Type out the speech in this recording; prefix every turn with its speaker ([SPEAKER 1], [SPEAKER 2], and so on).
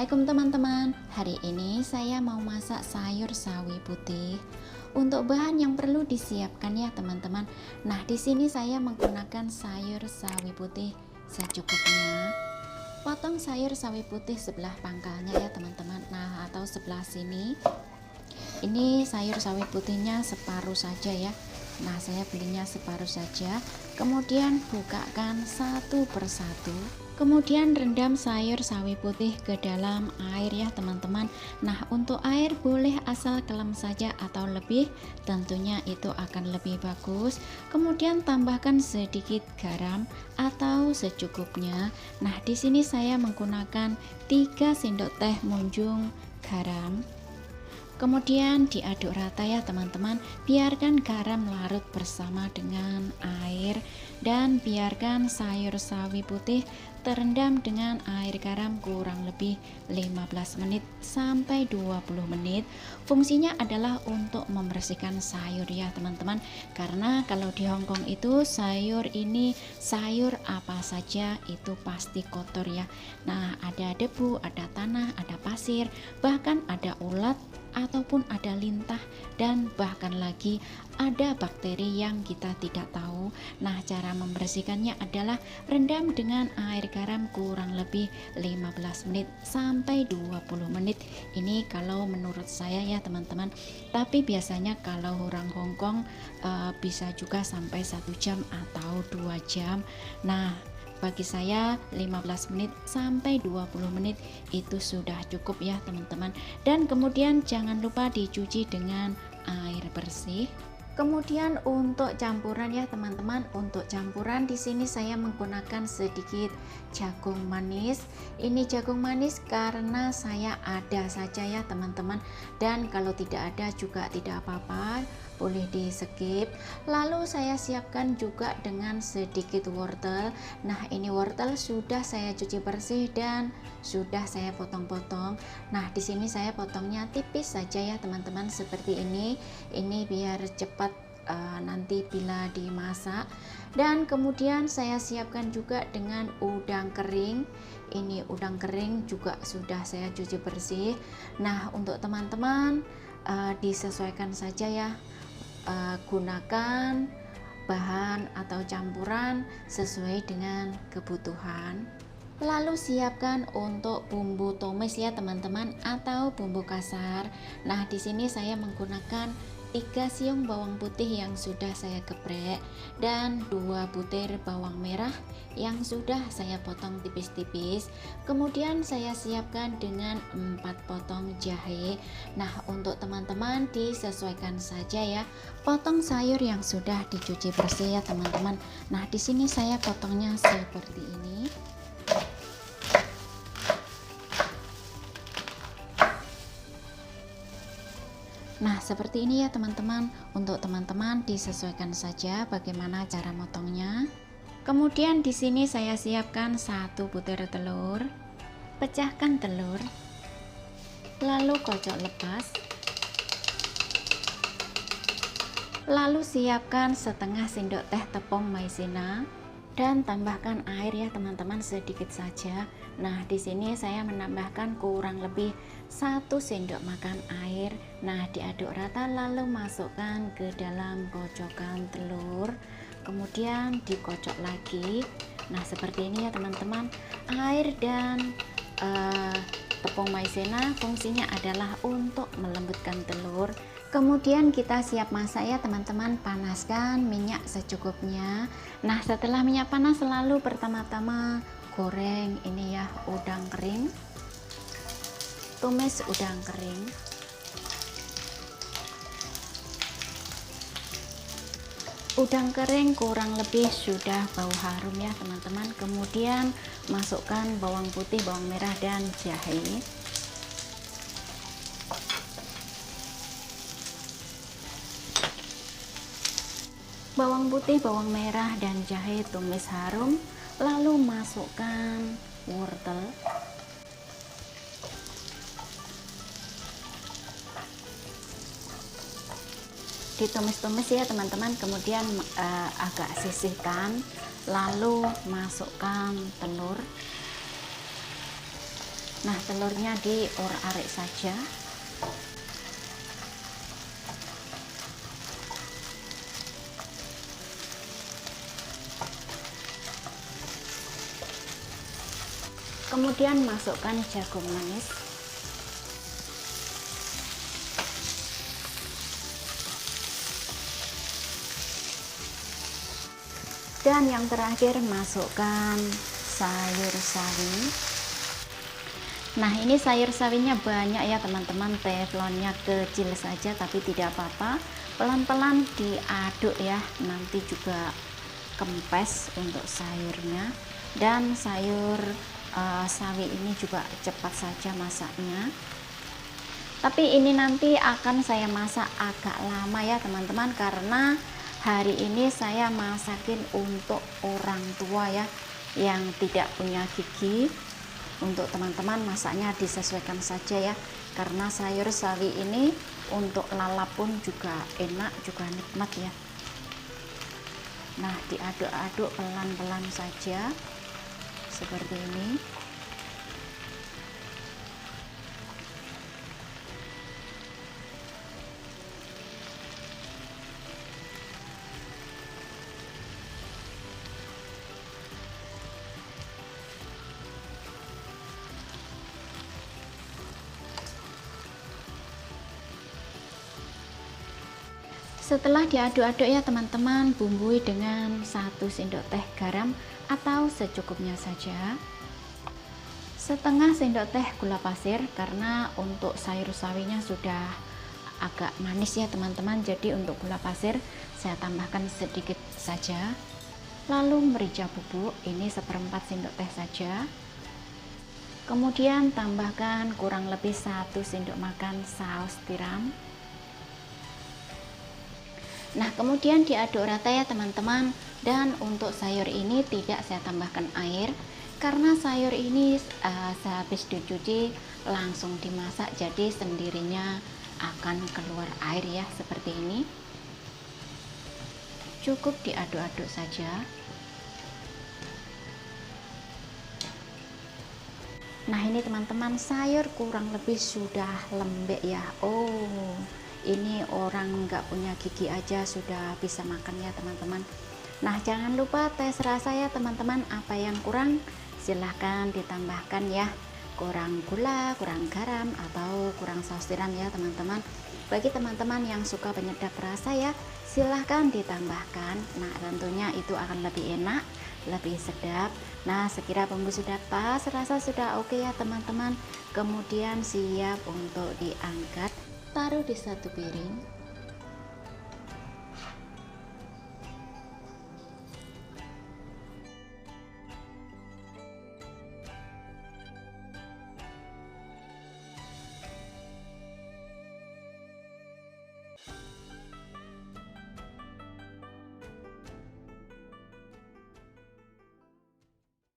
[SPEAKER 1] Assalamualaikum teman-teman. Hari ini saya mau masak sayur sawi putih. Untuk bahan yang perlu disiapkan ya teman-teman. Nah, di sini saya menggunakan sayur sawi putih secukupnya. Potong sayur sawi putih sebelah pangkalnya ya teman-teman. Nah, atau sebelah sini. Ini sayur sawi putihnya separuh saja ya. Nah, saya belinya separuh saja. Kemudian bukakan satu persatu. Kemudian rendam sayur sawi putih ke dalam air ya teman-teman. Nah, untuk air boleh asal kelem saja atau lebih, tentunya itu akan lebih bagus. Kemudian tambahkan sedikit garam atau secukupnya. Nah, di sini saya menggunakan 3 sendok teh munjung garam. Kemudian diaduk rata ya teman-teman. Biarkan garam larut bersama dengan air dan biarkan sayur sawi putih terendam dengan air garam kurang lebih 15 menit sampai 20 menit. Fungsinya adalah untuk membersihkan sayur ya teman-teman. Karena kalau di Hongkong itu sayur ini sayur apa saja itu pasti kotor ya. Nah, ada debu, ada tanah, ada pasir, bahkan ada ulat ataupun ada lintah dan bahkan lagi ada bakteri yang kita tidak tahu. Nah, cara membersihkannya adalah rendam dengan air garam kurang lebih 15 menit sampai 20 menit. Ini kalau menurut saya ya teman-teman. Tapi biasanya kalau orang Hongkong bisa juga sampai 1 jam atau 2 jam. Nah, bagi saya 15 menit sampai 20 menit itu sudah cukup ya teman-teman. Dan kemudian jangan lupa dicuci dengan air bersih. Kemudian untuk campuran ya teman-teman, untuk campuran di sini saya menggunakan sedikit jagung manis. Ini jagung manis karena saya ada saja ya teman-teman, dan kalau tidak ada juga tidak apa-apa, boleh di skip. Lalu saya siapkan juga dengan sedikit wortel. Nah, ini wortel sudah saya cuci bersih dan sudah saya potong-potong. Nah, di sini saya potongnya tipis saja ya teman-teman, seperti ini. Ini biar cepat nanti bila dimasak. Dan kemudian saya siapkan juga dengan udang kering. Ini udang kering juga sudah saya cuci bersih. Nah, untuk teman-teman disesuaikan saja ya, gunakan bahan atau campuran sesuai dengan kebutuhan. Lalu siapkan untuk bumbu tumis ya teman-teman, atau bumbu kasar. Nah, di sini saya menggunakan 3 siung bawang putih yang sudah saya geprek dan 2 butir bawang merah yang sudah saya potong tipis-tipis. Kemudian saya siapkan dengan 4 potong jahe. Nah, untuk teman-teman disesuaikan saja ya. Potong sayur yang sudah dicuci bersih ya teman-teman. Nah, di sini saya potongnya seperti ini. Nah, seperti ini ya teman-teman. Untuk teman-teman disesuaikan saja bagaimana cara motongnya. Kemudian di sini saya siapkan 1 butir telur. Pecahkan telur. Lalu kocok lepas. Lalu siapkan setengah sendok teh tepung maizena dan tambahkan air ya teman-teman, sedikit saja. Nah, di sini saya menambahkan kurang lebih 1 sendok makan air. Nah, diaduk rata lalu masukkan ke dalam kocokan telur. Kemudian dikocok lagi. Nah, seperti ini ya teman-teman. Air dan tepung maizena fungsinya adalah untuk melembutkan telur. Kemudian kita siap masak ya teman-teman. Panaskan minyak secukupnya. Nah, setelah minyak panas, selalu pertama-tama goreng ini ya udang kering. Tumis udang kering. Udang kering kurang lebih sudah bau harum ya teman-teman. Kemudian masukkan bawang putih, bawang merah dan jahe. Bawang putih, bawang merah dan jahe tumis harum, lalu masukkan wortel. Ditumis-tumis ya teman-teman, kemudian agak sisihkan, lalu masukkan telur. Nah, telurnya diorak-arik saja. Kemudian masukkan jagung manis. Dan yang terakhir masukkan sayur sawi. Nah, ini sayur sawinya banyak ya teman-teman, teflonnya kecil saja tapi tidak apa-apa. Pelan-pelan diaduk ya, nanti juga kempes untuk sayurnya. Dan sayur sawi ini juga cepat saja masaknya. Tapi ini nanti akan saya masak agak lama ya teman-teman, karena hari ini saya masakin untuk orang tua ya yang tidak punya gigi. Untuk teman-teman masaknya disesuaikan saja ya, karena sayur sawi ini untuk lalap pun juga enak, juga nikmat ya. Nah, diaduk-aduk pelan-pelan saja seperti ini. Setelah diaduk-aduk ya teman-teman, bumbui dengan 1 sendok teh garam atau secukupnya saja. Setengah sendok teh gula pasir, karena untuk sayur sawinya sudah agak manis ya teman-teman, jadi untuk gula pasir saya tambahkan sedikit saja. Lalu merica bubuk, ini 1/4 sendok teh saja. Kemudian tambahkan kurang lebih 1 sendok makan saus tiram. Nah, kemudian diaduk rata ya teman-teman. Dan untuk sayur ini tidak saya tambahkan air, karena sayur ini sehabis dicuci langsung dimasak, jadi sendirinya akan keluar air ya, seperti ini. Cukup diaduk-aduk saja. Nah, ini teman-teman, sayur kurang lebih sudah lembek ya. Oh, ini orang nggak punya gigi aja sudah bisa makan ya teman-teman. Nah, jangan lupa tes rasa ya teman-teman, apa yang kurang silahkan ditambahkan ya, kurang gula, kurang garam, atau kurang saus tiram ya teman-teman. Bagi teman-teman yang suka penyedap rasa ya, silahkan ditambahkan. Nah, tentunya itu akan lebih enak, lebih sedap. Nah, sekira bumbu sudah pas, rasa sudah oke ya teman-teman, kemudian siap untuk diangkat. Taruh di satu piring.